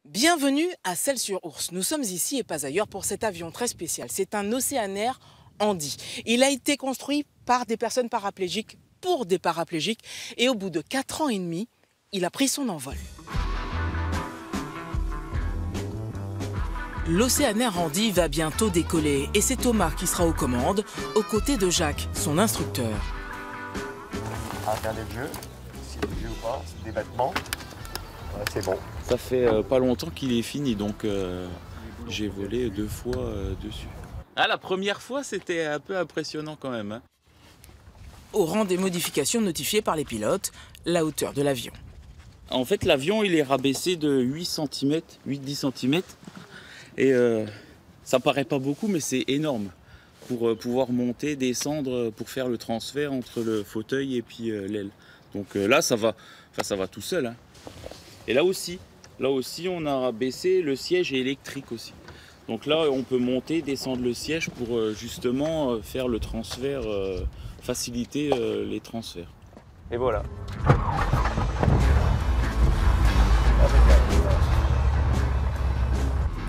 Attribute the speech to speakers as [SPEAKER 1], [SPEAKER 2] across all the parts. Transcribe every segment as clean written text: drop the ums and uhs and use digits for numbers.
[SPEAKER 1] Bienvenue à Celles-sur-Ours. Nous sommes ici et pas ailleurs pour cet avion très spécial. C'est un Océanair Handy. Il a été construit par des personnes paraplégiques pour des paraplégiques et au bout de 4 ans et demi, il a pris son envol. L'Océanair Handy va bientôt décoller et c'est Thomas qui sera aux commandes, aux côtés de Jacques, son instructeur.
[SPEAKER 2] Regardez le jeu, s'il est vieux ou pas, des battements. Ouais, c'est bon.
[SPEAKER 3] Ça fait pas longtemps qu'il est fini, donc j'ai volé 2 fois dessus. Ah, la première fois, c'était un peu impressionnant quand même. Hein.
[SPEAKER 1] Au rang des modifications notifiées par les pilotes, la hauteur de l'avion.
[SPEAKER 3] En fait, l'avion, il est rabaissé de 8 cm, 8-10 cm. Et ça paraît pas beaucoup, mais c'est énorme pour pouvoir monter, descendre, pour faire le transfert entre le fauteuil et puis l'aile. Donc là, ça va tout seul. Hein. Et là aussi, on a rabaissé, le siège est électrique aussi. Donc là, on peut monter, descendre le siège pour justement faire le transfert, faciliter les transferts.
[SPEAKER 2] Et voilà.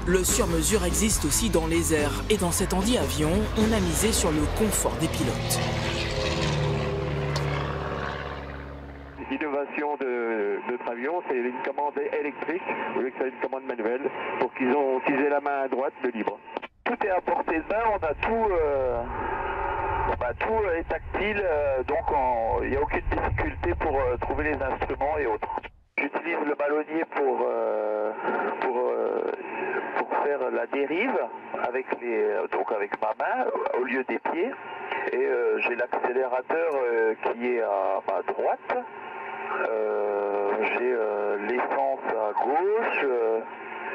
[SPEAKER 1] Le sur-mesure existe aussi dans les airs et dans cet Handy avion, on a misé sur le confort des pilotes.
[SPEAKER 4] L'innovation de notre avion, c'est une commande électrique au lieu que c'est une commande manuelle pour qu'ils aient la main à droite de libre. Tout est à portée de main, on a tout est tactile, donc il n'y a aucune difficulté pour trouver les instruments et autres. J'utilise le ballonnier pour faire la dérive avec ma main au lieu des pieds. Et j'ai l'accélérateur qui est à ma droite. J'ai l'essence à gauche.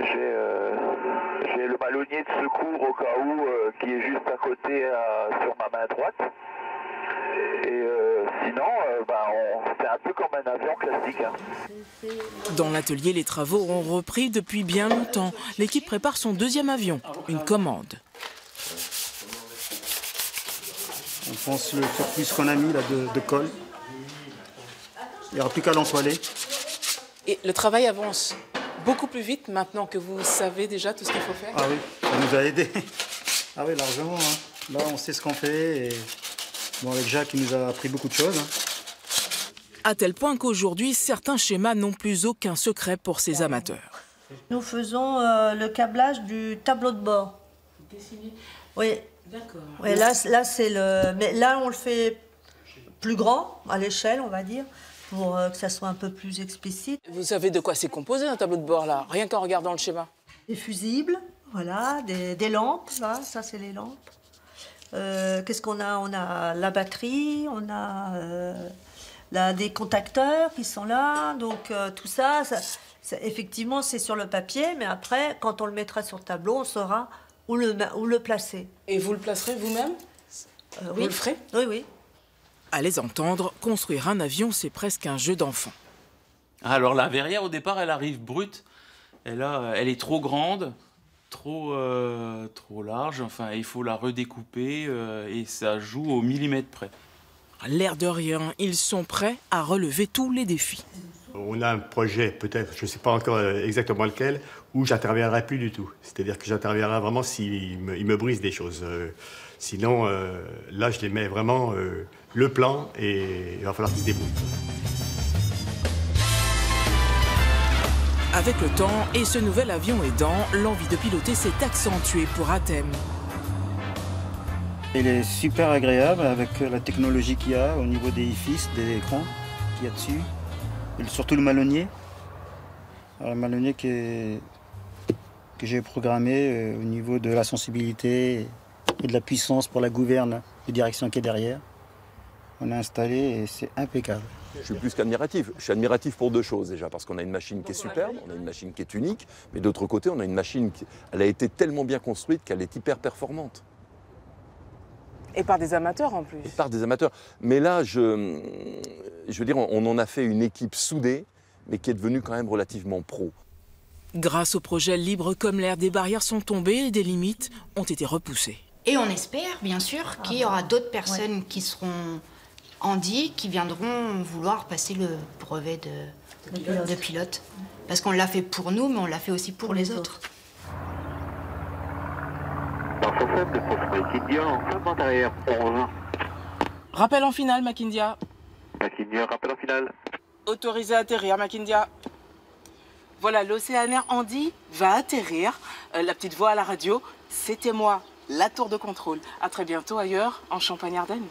[SPEAKER 4] J'ai le ballonnier de secours au cas où qui est juste à côté sur ma main droite. Et sinon, c'est un peu comme un avion classique. Hein.
[SPEAKER 1] Dans l'atelier, les travaux ont repris depuis bien longtemps. L'équipe prépare son deuxième avion, une commande.
[SPEAKER 5] On pense le surplus qu'on a mis là, de colle. Il n'y aura plus qu'à l'entoiler.
[SPEAKER 1] Et le travail avance beaucoup plus vite maintenant que vous savez déjà tout ce qu'il faut faire?
[SPEAKER 5] Ah oui, ça nous a aidés. Ah oui, largement. Hein. Là, on sait ce qu'on fait. Et... Bon, avec Jacques, il nous a appris beaucoup de choses. Hein.
[SPEAKER 1] À tel point qu'aujourd'hui, certains schémas n'ont plus aucun secret pour ces amateurs.
[SPEAKER 6] Nous faisons le câblage du tableau de bord.
[SPEAKER 1] Dessiné?
[SPEAKER 6] Oui.
[SPEAKER 1] D'accord.
[SPEAKER 6] Ouais, là c'est le... Mais là, on le fait plus grand, à l'échelle, on va dire, pour que ça soit un peu plus explicite.
[SPEAKER 1] Vous savez de quoi c'est composé un tableau de bord là, rien qu'en regardant le schéma?
[SPEAKER 6] Des fusibles, voilà, des lampes, là, ça c'est les lampes. Qu'est-ce qu'on a? On a la batterie, on a des contacteurs qui sont là, donc tout ça, effectivement c'est sur le papier, mais après, quand on le mettra sur le tableau, on saura où le placer.
[SPEAKER 1] Et vous le placerez vous-même?
[SPEAKER 6] Oui.
[SPEAKER 1] Vous le ferez?
[SPEAKER 6] Oui, oui.
[SPEAKER 1] À les entendre, construire un avion, c'est presque un jeu d'enfant.
[SPEAKER 3] Alors la verrière, au départ, elle arrive brute. Elle est trop grande, trop large. Enfin, il faut la redécouper et ça joue au millimètre près.
[SPEAKER 1] L'air de rien, ils sont prêts à relever tous les défis.
[SPEAKER 2] On a un projet, peut-être, je ne sais pas encore exactement lequel, où j'interviendrai plus du tout. C'est-à-dire que j'interviendrai vraiment s'il me brise des choses. Sinon, là, je les mets vraiment le plan et il va falloir qu'ils se débrouillent.
[SPEAKER 1] Avec le temps et ce nouvel avion aidant, l'envie de piloter s'est accentuée pour Atem.
[SPEAKER 5] Il est super agréable avec la technologie qu'il y a au niveau des IFIS, des écrans qu'il y a dessus. Et surtout le malonnier. Alors, le malonnier que j'ai programmé au niveau de la sensibilité et de la puissance pour la gouverne de direction qui est derrière. On a installé et c'est impeccable.
[SPEAKER 7] Je suis plus qu'admiratif. Je suis admiratif pour 2 choses déjà, parce qu'on a une machine qui est superbe, on a une machine qui est unique, mais d'autre côté, on a une machine elle a été tellement bien construite qu'elle est hyper performante.
[SPEAKER 1] Et par des amateurs en plus.
[SPEAKER 7] Et par des amateurs. Mais là, je veux dire, on en a fait une équipe soudée, mais qui est devenue quand même relativement pro.
[SPEAKER 1] Grâce au projet Libre comme l'air, des barrières sont tombées et des limites ont été repoussées.
[SPEAKER 8] Et on espère, bien sûr, qu'il y aura d'autres personnes qui seront Handy, qui viendront vouloir passer le brevet de pilote. Parce qu'on l'a fait pour nous, mais on l'a fait aussi pour les autres.
[SPEAKER 1] Rappel en finale, Makindia.
[SPEAKER 4] Makindia, rappel en finale.
[SPEAKER 1] Autorisé à atterrir, Makindia. Voilà, l'Océanair Andy va atterrir. La petite voix à la radio, c'était moi, la tour de contrôle. À très bientôt ailleurs, en Champagne-Ardenne.